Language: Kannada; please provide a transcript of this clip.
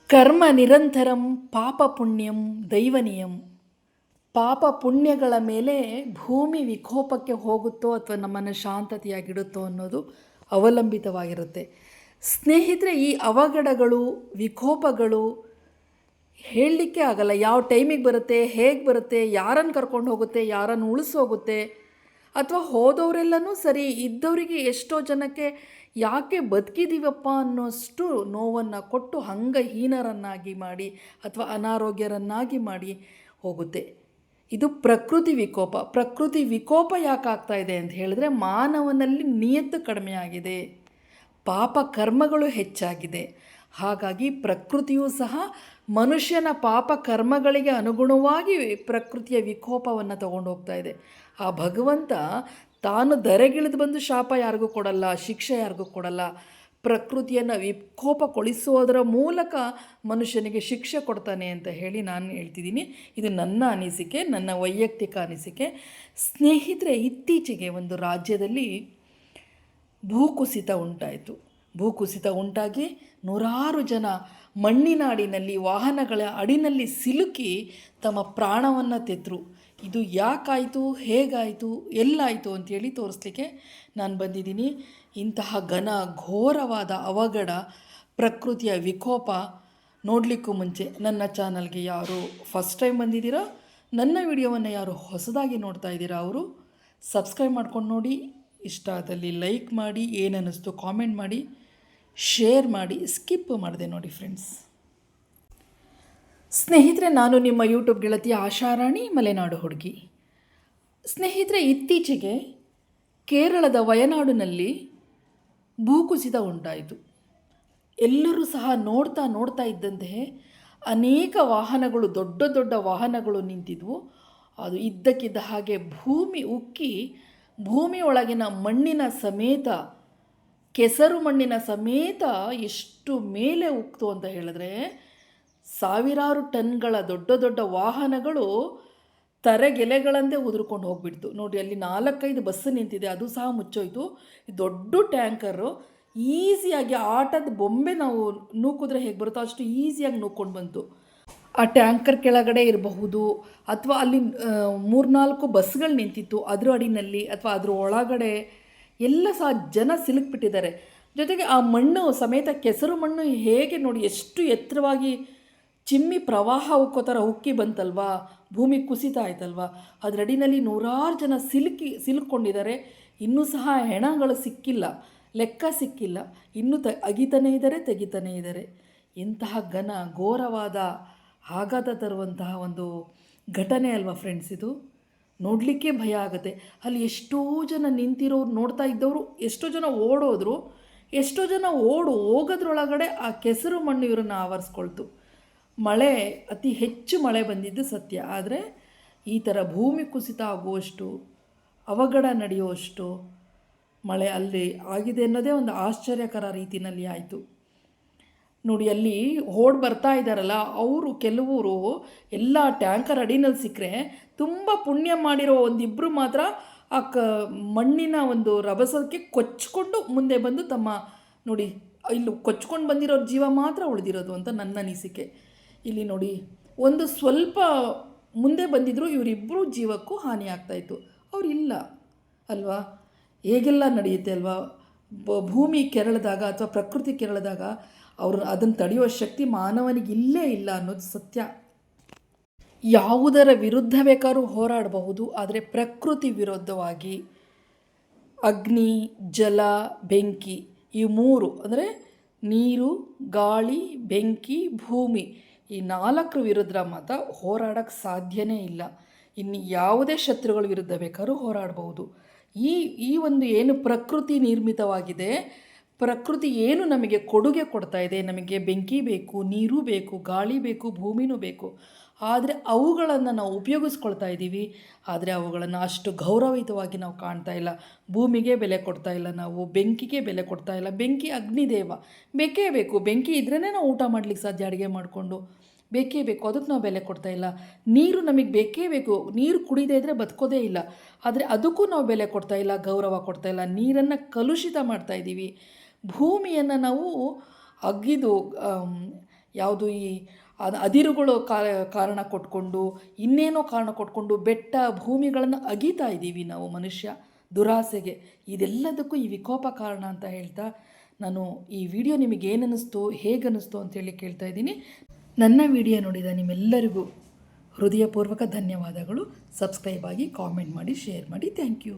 ಕರ್ಮ ನಿರಂತರಂ ಪಾಪ ಪುಣ್ಯಂ ದೈವನಿಯಂ. ಪಾಪ ಪುಣ್ಯಗಳ ಮೇಲೆ ಭೂಮಿ ವಿಕೋಪಕ್ಕೆ ಹೋಗುತ್ತೋ ಅಥವಾ ನಮ್ಮನ್ನು ಶಾಂತತೆಯಾಗಿಡುತ್ತೋ ಅನ್ನೋದು ಅವಲಂಬಿತವಾಗಿರುತ್ತೆ. ಸ್ನೇಹಿತರೆ, ಈ ಅವಘಡಗಳು, ವಿಕೋಪಗಳು ಹೇಳಲಿಕ್ಕೆ ಆಗಲ್ಲ. ಯಾವ ಟೈಮಿಗೆ ಬರುತ್ತೆ, ಹೇಗೆ ಬರುತ್ತೆ, ಯಾರನ್ನು ಕರ್ಕೊಂಡು ಹೋಗುತ್ತೆ, ಯಾರನ್ನು ಉಳಿಸೋಗುತ್ತೆ, ಅಥವಾ ಹೋದವರೆಲ್ಲನೂ ಸರಿ, ಇದ್ದವರಿಗೆ ಎಷ್ಟೋ ಜನಕ್ಕೆ ಯಾಕೆ ಬದುಕಿದ್ದೀವಪ್ಪ ಅನ್ನೋಷ್ಟು ನೋವನ್ನು ಕೊಟ್ಟು ಅಂಗಹೀನರನ್ನಾಗಿ ಮಾಡಿ ಅಥವಾ ಅನಾರೋಗ್ಯರನ್ನಾಗಿ ಮಾಡಿ ಹೋಗುತ್ತೆ. ಇದು ಪ್ರಕೃತಿ ವಿಕೋಪ. ಪ್ರಕೃತಿ ವಿಕೋಪ ಯಾಕೆ ಆಗ್ತಾ ಇದೆ ಅಂತ ಹೇಳಿದ್ರೆ, ಮಾನವನಲ್ಲಿ ನಿಯತ್ತು ಕಡಿಮೆಯಾಗಿದೆ, ಪಾಪ ಕರ್ಮಗಳು ಹೆಚ್ಚಾಗಿದೆ. ಹಾಗಾಗಿ ಪ್ರಕೃತಿಯೂ ಸಹ ಮನುಷ್ಯನ ಪಾಪ ಕರ್ಮಗಳಿಗೆ ಅನುಗುಣವಾಗಿ ಪ್ರಕೃತಿಯ ವಿಕೋಪವನ್ನು ತಗೊಂಡು ಹೋಗ್ತಾ ಇದೆ. ಆ ಭಗವಂತ ತಾನು ಧರೆಗಿಳಿದು ಬಂದು ಶಾಪ ಯಾರಿಗೂ ಕೊಡಲ್ಲ, ಶಿಕ್ಷೆ ಯಾರಿಗೂ ಕೊಡಲ್ಲ. ಪ್ರಕೃತಿಯನ್ನು ವಿಕೋಪಗೊಳಿಸೋದರ ಮೂಲಕ ಮನುಷ್ಯನಿಗೆ ಶಿಕ್ಷೆ ಕೊಡ್ತಾನೆ ಅಂತ ಹೇಳಿ ನಾನು ಹೇಳ್ತಿದ್ದೀನಿ. ಇದು ನನ್ನ ಅನಿಸಿಕೆ, ನನ್ನ ವೈಯಕ್ತಿಕ ಅನಿಸಿಕೆ. ಸ್ನೇಹಿತರೆ, ಇತ್ತೀಚೆಗೆ ಒಂದು ರಾಜ್ಯದಲ್ಲಿ ಭೂಕುಸಿತ ಉಂಟಾಯಿತು. ಭೂಕುಸಿತ ಉಂಟಾಗಿ ನೂರಾರು ಜನ ಮಣ್ಣಿನಾಡಿನಲ್ಲಿ, ವಾಹನಗಳ ಅಡಿನಲ್ಲಿ ಸಿಲುಕಿ ತಮ್ಮ ಪ್ರಾಣವನ್ನು ತೆತ್ತರು. ಇದು ಯಾಕಾಯಿತು, ಹೇಗಾಯಿತು, ಎಲ್ಲಾಯಿತು ಅಂಥೇಳಿ ತೋರಿಸ್ಲಿಕ್ಕೆ ನಾನು ಬಂದಿದ್ದೀನಿ. ಇಂತಹ ಘೋರವಾದ ಅವಘಡ, ಪ್ರಕೃತಿಯ ವಿಕೋಪ ನೋಡಲಿಕ್ಕೂ ಮುಂಚೆ ನನ್ನ ಚಾನಲ್ಗೆ ಯಾರು ಫಸ್ಟ್ ಟೈಮ್ ಬಂದಿದ್ದೀರೋ, ನನ್ನ ವಿಡಿಯೋವನ್ನು ಯಾರು ಹೊಸದಾಗಿ ನೋಡ್ತಾ ಇದ್ದೀರಾ ಅವರು ಸಬ್ಸ್ಕ್ರೈಬ್ ಮಾಡ್ಕೊಂಡು ನೋಡಿ. ಇಷ್ಟ ಆದಲ್ಲಿ ಲೈಕ್ ಮಾಡಿ, ಏನನ್ನಿಸ್ತು ಕಾಮೆಂಟ್ ಮಾಡಿ, ಶೇರ್ ಮಾಡಿ, ಸ್ಕಿಪ್ ಮಾಡಿದೆ ನೋಡಿ ಫ್ರೆಂಡ್ಸ್. ಸ್ನೇಹಿತರೆ, ನಾನು ನಿಮ್ಮ ಯೂಟ್ಯೂಬ್ ಗೆಳತಿ ಆಶಾರಾಣಿ, ಮಲೆನಾಡು ಹುಡುಗಿ. ಸ್ನೇಹಿತರೆ, ಇತ್ತೀಚೆಗೆ ಕೇರಳದ ವಯನಾಡಿನಲ್ಲಿ ಭೂಕುಸಿತ ಉಂಟಾಯಿತು. ಎಲ್ಲರೂ ಸಹ ನೋಡ್ತಾ ಇದ್ದಂತೆ ಅನೇಕ ವಾಹನಗಳು, ದೊಡ್ಡ ದೊಡ್ಡ ವಾಹನಗಳು ನಿಂತಿದ್ವು. ಅದು ಇದ್ದಕ್ಕಿದ್ದ ಹಾಗೆ ಭೂಮಿ ಉಕ್ಕಿ ಭೂಮಿಯೊಳಗಿನ ಮಣ್ಣಿನ ಸಮೇತ, ಕೆಸರು ಮಣ್ಣಿನ ಸಮೇತ ಎಷ್ಟು ಮೇಲೆ ಉಕ್ತು ಅಂತ ಹೇಳಿದ್ರೆ, ಸಾವಿರಾರು ಟನ್ಗಳ ದೊಡ್ಡ ದೊಡ್ಡ ವಾಹನಗಳು ತರೆಗೆಲೆಗಳಂತೆ ಉದುರ್ಕೊಂಡು ಹೋಗ್ಬಿಡ್ತು. ನೋಡಿ, ಅಲ್ಲಿ 4-5 ಬಸ್ಸು ನಿಂತಿದೆ, ಅದು ಸಹ ಮುಚ್ಚೋಯ್ತು. ದೊಡ್ಡ ಟ್ಯಾಂಕರು ಈಸಿಯಾಗಿ ಆಟದ ಬೊಂಬೆ ನಾವು ನೂಕಿದ್ರೆ ಹೇಗೆ ಬರುತ್ತೋ ಅಷ್ಟು ಈಸಿಯಾಗಿ ನೂಕ್ಕೊಂಡು ಬಂತು. ಆ ಟ್ಯಾಂಕರ್ ಕೆಳಗಡೆ ಇರಬಹುದು, ಅಥವಾ ಅಲ್ಲಿ 3-4 ಬಸ್ಗಳು ನಿಂತಿತ್ತು ಅದರ ಅಡಿನಲ್ಲಿ, ಅಥವಾ ಅದ್ರ ಒಳಗಡೆ ಎಲ್ಲ ಸಹ ಜನ ಸಿಲುಕಿಬಿಟ್ಟಿದ್ದಾರೆ. ಜೊತೆಗೆ ಆ ಮಣ್ಣು ಸಮೇತ, ಕೆಸರು ಮಣ್ಣು ಹೇಗೆ ನೋಡಿ ಎಷ್ಟು ಎತ್ತರವಾಗಿ ಚಿಮ್ಮಿ ಪ್ರವಾಹ ಉಕ್ಕೋ ಉಕ್ಕಿ ಬಂತಲ್ವಾ, ಭೂಮಿ ಕುಸಿತ ಆಯ್ತಲ್ವಾ. ಅದರ ಅಡಿನಲ್ಲಿ ನೂರಾರು ಜನ ಸಿಲುಕೊಂಡಿದ್ದಾರೆ. ಇನ್ನೂ ಸಹ ಹೆಣಗಳು ಸಿಕ್ಕಿಲ್ಲ, ಲೆಕ್ಕ ಸಿಕ್ಕಿಲ್ಲ. ಇನ್ನೂ ಅಗಿತಾನೇ ಇದ್ದಾರೆ, ತೆಗಿತಾನೇ ಇದ್ದಾರೆ. ಇಂತಹ ಘೋರವಾದ ಆಘಾತ ತರುವಂತಹ ಒಂದು ಘಟನೆ ಅಲ್ವಾ ಫ್ರೆಂಡ್ಸ್ ಇದು. ನೋಡಲಿಕ್ಕೆ ಭಯ ಆಗುತ್ತೆ. ಅಲ್ಲಿ ಎಷ್ಟೋ ಜನ ನಿಂತಿರೋರು, ನೋಡ್ತಾ ಇದ್ದವರು ಎಷ್ಟೋ ಜನ ಓಡೋದ್ರು, ಎಷ್ಟೋ ಜನ ಹೋಗೋದ್ರೊಳಗಡೆ ಆ ಕೆಸರು ಮಣ್ಣು ಇವರನ್ನು ಆವರಿಸ್ಕೊಳ್ತು. ಮಳೆ, ಅತಿ ಹೆಚ್ಚು ಮಳೆ ಬಂದಿದ್ದು ಸತ್ಯ, ಆದರೆ ಈ ಥರ ಭೂಮಿ ಕುಸಿತ ಆಗುವಷ್ಟು, ಅವಘಡ ನಡೆಯುವಷ್ಟು ಮಳೆ ಅಲ್ಲಿ ಆಗಿದೆ ಅನ್ನೋದೇ ಒಂದು ಆಶ್ಚರ್ಯಕರ ರೀತಿಯಲ್ಲಿ ಆಯಿತು. ನೋಡಿ, ಅಲ್ಲಿ ಬರ್ತಾ ಇದ್ದಾರಲ್ಲ ಅವರು, ಕೆಲವರು ಎಲ್ಲ ಟ್ಯಾಂಕರ್ ಅಡಿನಲ್ಲಿ ಸಿಕ್ಕರೆ ತುಂಬ ಪುಣ್ಯ ಮಾಡಿರೋ ಒಂದಿಬ್ಬರು ಮಾತ್ರ ಆ ಮಣ್ಣಿನ ಒಂದು ರಭಸಕ್ಕೆ ಕೊಚ್ಕೊಂಡು ಮುಂದೆ ಬಂದು ನೋಡಿ, ಇಲ್ಲಿ ಕೊಚ್ಕೊಂಡು ಬಂದಿರೋ ಜೀವ ಮಾತ್ರ ಉಳಿದಿರೋದು ಅಂತ ನನ್ನ ಅನಿಸಿಕೆ. ಇಲ್ಲಿ ನೋಡಿ, ಒಂದು ಸ್ವಲ್ಪ ಮುಂದೆ ಬಂದಿದ್ದರು, ಇವರಿಬ್ಬರು ಜೀವಕ್ಕೂ ಹಾನಿ ಆಗ್ತಾಯಿತ್ತು. ಅವ್ರು ಇಲ್ಲ ಅಲ್ವಾ. ಹೇಗೆಲ್ಲ ನಡೆಯುತ್ತೆ ಅಲ್ವಾ, ಭೂಮಿ ಕೆರಳಿದಾಗ ಅಥವಾ ಪ್ರಕೃತಿ ಕೆರಳಿದಾಗ ಅವರು ಅದನ್ನು ತಡೆಯುವ ಶಕ್ತಿ ಮಾನವನಿಗೆ ಇಲ್ಲೇ ಇಲ್ಲ ಅನ್ನೋದು ಸತ್ಯ. ಯಾವುದರ ವಿರುದ್ಧ ಬೇಕಾದ್ರೂ ಹೋರಾಡಬಹುದು, ಆದರೆ ಪ್ರಕೃತಿ ವಿರುದ್ಧವಾಗಿ ಅಗ್ನಿ, ಜಲ, ಬೆಂಕಿ, ಈ 3 ಅಂದರೆ ನೀರು, ಗಾಳಿ, ಬೆಂಕಿ, ಭೂಮಿ, ಈ 4 ವಿರುದ್ಧ ಮಾತ್ರ ಹೋರಾಡೋಕ್ಕೆ ಸಾಧ್ಯನೇ ಇಲ್ಲ. ಇನ್ನು ಯಾವುದೇ ಶತ್ರುಗಳ ವಿರುದ್ಧ ಬೇಕಾದ್ರೂ ಹೋರಾಡಬಹುದು. ಈ ಒಂದು ಏನು ಪ್ರಕೃತಿ ನಿರ್ಮಿತವಾಗಿದೆ, ಪ್ರಕೃತಿ ಏನು ನಮಗೆ ಕೊಡುಗೆ ಕೊಡ್ತಾ ಇದೆ, ನಮಗೆ ಬೆಂಕಿ ಬೇಕು, ನೀರು ಬೇಕು, ಗಾಳಿ ಬೇಕು, ಭೂಮಿನೂ ಬೇಕು. ಆದರೆ ಅವುಗಳನ್ನು ನಾವು ಉಪಯೋಗಿಸ್ಕೊಳ್ತಾ ಇದ್ದೀವಿ, ಆದರೆ ಅವುಗಳನ್ನು ಅಷ್ಟು ಗೌರವಯುತವಾಗಿ ನಾವು ಕಾಣ್ತಾ ಇಲ್ಲ. ಭೂಮಿಗೆ ಬೆಲೆ ಕೊಡ್ತಾ ಇಲ್ಲ ನಾವು, ಬೆಂಕಿಗೆ ಬೆಲೆ ಕೊಡ್ತಾ ಇಲ್ಲ. ಬೆಂಕಿ ಅಗ್ನಿದೇವ, ಬೇಕೇ ಬೇಕು. ಬೆಂಕಿ ಇದ್ರೇ ನಾವು ಊಟ ಮಾಡಲಿಕ್ಕೆ ಸಾಧ್ಯ, ಅಡುಗೆ ಮಾಡಿಕೊಂಡು. ಬೇಕೇ ಬೇಕು, ಅದಕ್ಕೆ ನಾವು ಬೆಲೆ ಕೊಡ್ತಾ ಇಲ್ಲ. ನೀರು ನಮಗೆ ಬೇಕೇ ಬೇಕು, ನೀರು ಕುಡಿದೇ ಇದ್ದರೆ ಬದುಕೋದೇ ಇಲ್ಲ, ಆದರೆ ಅದಕ್ಕೂ ನಾವು ಬೆಲೆ ಕೊಡ್ತಾ ಇಲ್ಲ, ಗೌರವ ಕೊಡ್ತಾ ಇಲ್ಲ. ನೀರನ್ನು ಕಲುಷಿತ ಮಾಡ್ತಾ ಇದ್ದೀವಿ. ಭೂಮಿಯನ್ನು ನಾವು ಅಗಿದು ಯಾವುದು ಈ ಅದಿರುಗಳು ಕಾರಣ ಕೊಟ್ಕೊಂಡು ಇನ್ನೇನೋ ಕಾರಣ ಕೊಟ್ಕೊಂಡು ಬೆಟ್ಟ ಭೂಮಿಗಳನ್ನು ಅಗೀತಾ ಇದ್ದೀವಿ ನಾವು ಮನುಷ್ಯ ದುರಾಸೆಗೆ. ಇದೆಲ್ಲದಕ್ಕೂ ಈ ವಿಕೋಪ ಕಾರಣ ಅಂತ ಹೇಳ್ತಾ ನಾನು ಈ ವಿಡಿಯೋ ನಿಮಗೆ ಏನನ್ನಿಸ್ತು ಹೇಗೆ ಅನ್ನಿಸ್ತು ಅಂತೇಳಿ ಕೇಳ್ತಾ ಇದ್ದೀನಿ. ನನ್ನ ವಿಡಿಯೋ ನೋಡಿದ ನಿಮ್ಮೆಲ್ಲರಿಗೂ ಹೃದಯಪೂರ್ವಕ ಧನ್ಯವಾದಗಳು. ಸಬ್ಸ್ಕ್ರೈಬ್ ಆಗಿ, ಕಾಮೆಂಟ್ ಮಾಡಿ, ಶೇರ್ ಮಾಡಿ. Thank you.